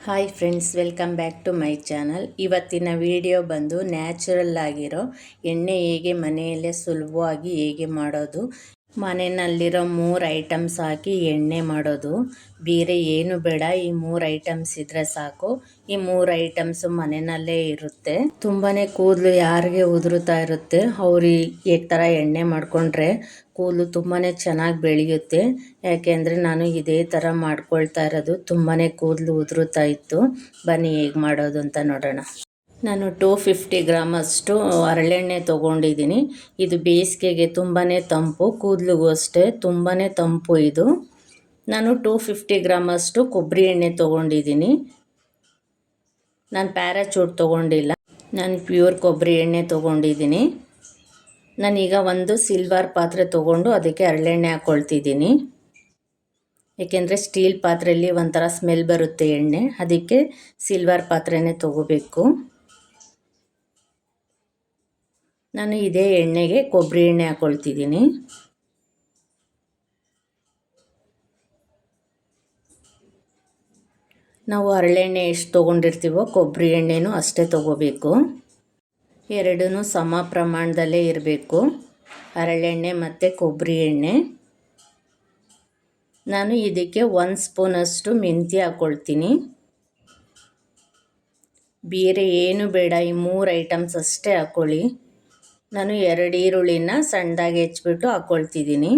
Hi friends, welcome back to my channel. ಇವತ್ತಿನ video ಬಂದು natural ಆಗಿರೋ ಎಣ್ಣೆ ಹೇಗೆ ಮನೆಯಲ್ಲೇ ಸುಲಭವಾಗಿ ಹೇಗೆ ಮಾಡೋದು, ಮನೆಯಲ್ಲಿರೋ 3 ಐಟಮ್ಸ್ ಹಾಕಿ ಎಣ್ಣೆ ಮಾಡೋದು. ಬೇರೆ ಏನು ಬೇಡ, ಈ 3 ಐಟಮ್ಸ್ ಇದ್ದರೆ ಸಾಕು. ಈ 3 ಐಟಮ್ಸು ಮನೆಯಲ್ಲೇ ಇರುತ್ತೆ. ತುಂಬಾ ಕೂದಲು ಯಾರಿಗೆ ಉದುರುತ್ತಾ ಇರುತ್ತೆ ಅವರು ಈ ಥರ ಎಣ್ಣೆ ಮಾಡಿಕೊಂಡ್ರೆ ಕೂದಲು ತುಂಬಾ ಚೆನ್ನಾಗಿ ಬೆಳೆಯುತ್ತೆ. ಯಾಕೆಂದರೆ ನಾನು ಇದೇ ಥರ ಮಾಡ್ಕೊಳ್ತಾ ಇರೋದು. ತುಂಬಾ ಕೂದಲು ಉದುರುತ್ತಾ ಇತ್ತು. ಬನ್ನಿ ಹೇಗೆ ಮಾಡೋದು ಅಂತ ನೋಡೋಣ. ನಾನು 250 ಗ್ರಾಮ್ ಅಷ್ಟು ಹರಳೆಣ್ಣೆ ತೊಗೊಂಡಿದ್ದೀನಿ. ಇದು ಬೇಸಿಗೆಗೆ ತುಂಬಾ ತಂಪು, ಕೂದಲಿಗೂ ಅಷ್ಟೇ ತುಂಬಾ ತಂಪು ಇದು. ನಾನು 250 ಗ್ರಾಮ್ ಅಷ್ಟು ಕೊಬ್ಬರಿ ಎಣ್ಣೆ ತೊಗೊಂಡಿದ್ದೀನಿ. ನಾನು ಪ್ಯಾರಾಚೂಟ್ ತೊಗೊಂಡಿಲ್ಲ, ನಾನು ಪ್ಯೂರ್ ಕೊಬ್ಬರಿ ಎಣ್ಣೆ ತೊಗೊಂಡಿದ್ದೀನಿ. ನಾನೀಗ ಒಂದು ಸಿಲ್ವರ್ ಪಾತ್ರೆ ತೊಗೊಂಡು ಅದಕ್ಕೆ ಹರಳೆಣ್ಣೆ ಹಾಕ್ಕೊಳ್ತಿದ್ದೀನಿ. ಏಕೆಂದರೆ ಸ್ಟೀಲ್ ಪಾತ್ರೆಯಲ್ಲಿ ಒಂಥರ ಸ್ಮೆಲ್ ಬರುತ್ತೆ ಎಣ್ಣೆ, ಅದಕ್ಕೆ ಸಿಲ್ವರ್ ಪಾತ್ರೆನೇ ತೊಗೋಬೇಕು. ನಾನು ಇದೇ ಎಣ್ಣೆಗೆ ಕೊಬ್ಬರಿ ಎಣ್ಣೆ ಹಾಕ್ಕೊಳ್ತಿದ್ದೀನಿ. ನಾವು ಹರಳೆಣ್ಣೆ ಎಷ್ಟು ತೊಗೊಂಡಿರ್ತೀವೋ ಕೊಬ್ಬರಿ ಎಣ್ಣೆನೂ ಅಷ್ಟೇ ತೊಗೋಬೇಕು. ಎರಡೂ ಸಮ ಪ್ರಮಾಣದಲ್ಲೇ ಇರಬೇಕು, ಹರಳೆಣ್ಣೆ ಮತ್ತು ಕೊಬ್ಬರಿ ಎಣ್ಣೆ. ನಾನು ಇದಕ್ಕೆ 1 ಸ್ಪೂನಷ್ಟು ಮೆಂತ್ಯ ಹಾಕ್ಕೊಳ್ತೀನಿ. ಬೇರೆ ಏನು ಬೇಡ, ಈ 3 ಐಟಮ್ಸ್ ಅಷ್ಟೇ ಹಾಕ್ಕೊಳ್ಳಿ. ನಾನು 2 ಈರುಳ್ಳಿನ ಸಣ್ಣದಾಗಿ ಹೆಚ್ಚಿಬಿಟ್ಟು ಹಾಕ್ಕೊಳ್ತಿದ್ದೀನಿ.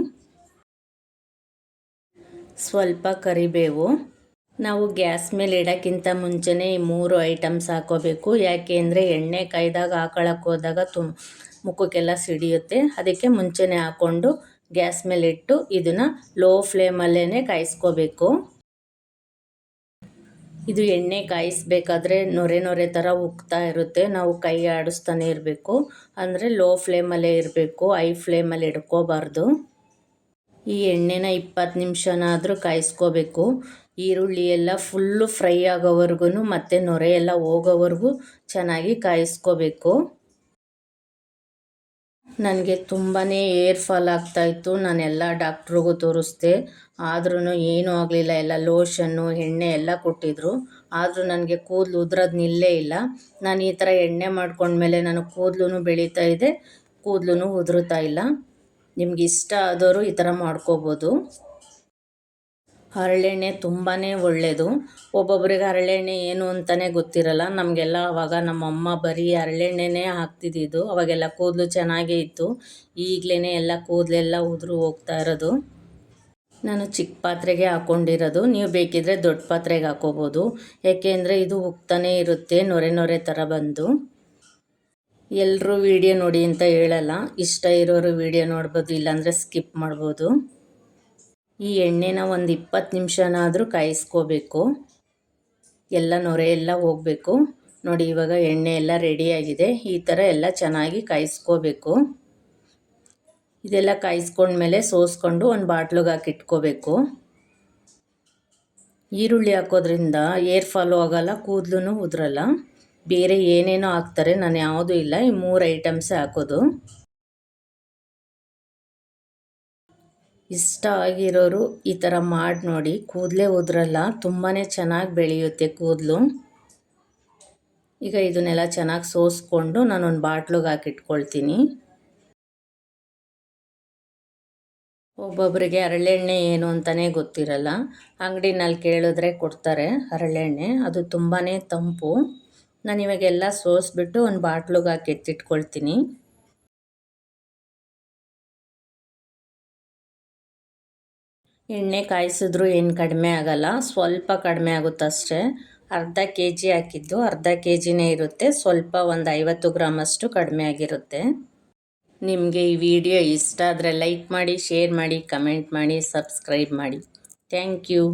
ಸ್ವಲ್ಪ ಕರಿಬೇವು. ನಾವು ಗ್ಯಾಸ್ ಮೇಲೆ ಇಡೋಕ್ಕಿಂತ ಮುಂಚೆನೇ ಈ 3 ಐಟಮ್ಸ್ ಹಾಕ್ಕೋಬೇಕು. ಯಾಕೆ ಅಂದರೆ ಎಣ್ಣೆ ಕಾಯ್ದಾಗ ಹಾಕೊಳ್ಳೋಕೆ ಹೋದಾಗ ಮುಖಕ್ಕೆಲ್ಲ ಸಿಡಿಯುತ್ತೆ. ಅದಕ್ಕೆ ಮುಂಚೆನೇ ಹಾಕ್ಕೊಂಡು ಗ್ಯಾಸ್ ಮೇಲೆ ಇಟ್ಟು ಇದನ್ನು ಲೋ ಫ್ಲೇಮಲ್ಲೇ ಕಾಯಿಸ್ಕೋಬೇಕು. ಇದು ಎಣ್ಣೆ ಕಾಯಿಸ್ಬೇಕಾದ್ರೆ ನೊರೆ ಥರ ಉಕ್ತಾ ಇರುತ್ತೆ. ನಾವು ಕೈ ಆಡಿಸ್ತಾನೆ ಇರಬೇಕು. ಅಂದರೆ ಲೋ ಫ್ಲೇಮಲ್ಲೇ ಇರಬೇಕು, ಹೈ ಫ್ಲೇಮಲ್ಲಿ ಇಟ್ಕೋಬಾರ್ದು. ಈ ಎಣ್ಣೆನ 20 ನಿಮಿಷನಾದರೂ ಕಾಯಿಸ್ಕೋಬೇಕು. ಈರುಳ್ಳಿ ಎಲ್ಲ ಫುಲ್ಲು ಫ್ರೈ ಆಗೋವರೆಗೂ ಮತ್ತು ನೊರೆ ಎಲ್ಲ ಹೋಗೋವರೆಗೂ ಚೆನ್ನಾಗಿ ಕಾಯಿಸ್ಕೋಬೇಕು. ನನಗೆ ತುಂಬಾ ಏರ್ ಫಾಲ್ ಆಗ್ತಾಯಿತ್ತು. ನಾನೆಲ್ಲ ಡಾಕ್ಟ್ರಿಗೂ ತೋರಿಸ್ದೆ, ಆದ್ರೂ ಏನೂ ಆಗಲಿಲ್ಲ. ಎಲ್ಲ ಲೋಷನ್ನು ಎಣ್ಣೆ ಎಲ್ಲ ಕೊಟ್ಟಿದ್ದರು, ಆದರೂ ನನಗೆ ಕೂದಲು ಉದುರೋದು ನಿಲ್ಲೇ ಇಲ್ಲ. ನಾನು ಈ ಥರ ಎಣ್ಣೆ ಮಾಡ್ಕೊಂಡ್ಮೇಲೆ ನಾನು ಕೂದಲು ಬೆಳೀತಾ ಇದೆ, ಕೂದಲು ಉದುರುತ್ತಾ ಇಲ್ಲ. ನಿಮ್ಗೆ ಇಷ್ಟ ಆದವರು ಈ ಥರ ಮಾಡ್ಕೋಬೋದು. ಹರಳೆಣ್ಣೆ ತುಂಬಾ ಒಳ್ಳೆಯದು. ಒಬ್ಬೊಬ್ಬರಿಗೆ ಹರಳೆಣ್ಣೆ ಏನು ಅಂತಲೇ ಗೊತ್ತಿರಲ್ಲ. ನಮಗೆಲ್ಲ ಆವಾಗ ನಮ್ಮಮ್ಮ ಬರೀ ಹರಳೆಣ್ಣೆನೇ ಹಾಕ್ತಿದ್ದಿದ್ದು. ಅವಾಗೆಲ್ಲ ಕೂದಲು ಚೆನ್ನಾಗೇ ಇತ್ತು. ಈಗಲೇ ಎಲ್ಲ ಕೂದಲೆಲ್ಲ ಉದುರು ಹೋಗ್ತಾ ಇರೋದು. ನಾನು ಚಿಕ್ಕ ಪಾತ್ರೆಗೆ ಹಾಕ್ಕೊಂಡಿರೋದು, ನೀವು ಬೇಕಿದ್ದರೆ ದೊಡ್ಡ ಪಾತ್ರೆಗೆ ಹಾಕ್ಕೋಬೋದು. ಯಾಕೆಂದರೆ ಇದು ಉಕ್ತಾನೇ ಇರುತ್ತೆ, ನೊರೆ ಥರ ಬಂದು. ಎಲ್ಲರೂ ವಿಡಿಯೋ ನೋಡಿ ಅಂತ ಹೇಳಲ್ಲ, ಇಷ್ಟ ಇರೋರು ವಿಡಿಯೋ ನೋಡ್ಬೋದು, ಇಲ್ಲಾಂದರೆ ಸ್ಕಿಪ್ ಮಾಡ್ಬೋದು. ಈ ಎಣ್ಣೆನ ಒಂದು 20 ನಿಮಿಷನಾದರೂ ಕಾಯಿಸ್ಕೋಬೇಕು. ಎಲ್ಲ ನೊರೆ ಎಲ್ಲ ಹೋಗಬೇಕು. ನೋಡಿ, ಇವಾಗ ಎಣ್ಣೆ ಎಲ್ಲ ರೆಡಿಯಾಗಿದೆ. ಈ ಥರ ಎಲ್ಲ ಚೆನ್ನಾಗಿ ಕಾಯಿಸ್ಕೋಬೇಕು. ಇದೆಲ್ಲ ಕಾಯಿಸ್ಕೊಂಡ್ಮೇಲೆ ಸೋಸ್ಕೊಂಡು ಒಂದು ಬಾಟ್ಲಿಗೆ ಹಾಕಿ ಇಟ್ಕೋಬೇಕು. ಈರುಳ್ಳಿ ಹಾಕೋದ್ರಿಂದ ಏರ್ ಫಾಲು ಆಗೋಲ್ಲ, ಕೂದಲು ಉದುರಲ್ಲ. ಬೇರೆ ಏನೇನೋ ಹಾಕ್ತಾರೆ, ನಾನು ಯಾವುದೂ ಇಲ್ಲ, ಈ 3 ಐಟಮ್ಸೇ ಹಾಕೋದು. ಇಷ್ಟ ಆಗಿರೋರು ಈ ಥರ ಮಾಡಿ ನೋಡಿ, ಕೂದಲೇ ಉದುರಲ್ಲ, ತುಂಬಾ ಚೆನ್ನಾಗಿ ಬೆಳೆಯುತ್ತೆ ಕೂದಲು. ಈಗ ಇದನ್ನೆಲ್ಲ ಚೆನ್ನಾಗಿ ಸೋಸ್ಕೊಂಡು ನಾನೊಂದು ಬಾಟ್ಲಿಗೆ ಹಾಕಿಟ್ಕೊಳ್ತೀನಿ. ಒಬ್ಬೊಬ್ಬರಿಗೆ ಹರಳೆಣ್ಣೆ ಏನು ಅಂತಲೇ ಗೊತ್ತಿರಲ್ಲ. ಅಂಗಡಿನಲ್ಲಿ ಕೇಳಿದ್ರೆ ಕೊಡ್ತಾರೆ ಹರಳೆಣ್ಣೆ, ಅದು ತುಂಬಾ ತಂಪು. ನಾನಿವಾಗೆಲ್ಲ ಸೋಸ್ಬಿಟ್ಟು ಒಂದು ಬಾಟ್ಲಿಗೆ ಹಾಕಿ ಎತ್ತಿಟ್ಕೊಳ್ತೀನಿ. ಎಣ್ಣೆ ಕಾಯಿಸಿದ್ರೂ ಏನು ಕಡಿಮೆ ಆಗೋಲ್ಲ, ಸ್ವಲ್ಪ ಕಡಿಮೆ ಆಗುತ್ತಷ್ಟೇ. ಅರ್ಧ kg ಹಾಕಿದ್ದು ಅರ್ಧ kgನೇ ಇರುತ್ತೆ, ಸ್ವಲ್ಪ ಒಂದು 50 ಗ್ರಾಮ್ ಅಷ್ಟು ಕಡಿಮೆ ಆಗಿರುತ್ತೆ. ನಿಮಗೆ ಈ ವಿಡಿಯೋ ಇಷ್ಟ ಆದರೆ ಲೈಕ್ ಮಾಡಿ, ಶೇರ್ ಮಾಡಿ, ಕಮೆಂಟ್ ಮಾಡಿ, ಸಬ್ಸ್ಕ್ರೈಬ್ ಮಾಡಿ. Thank you.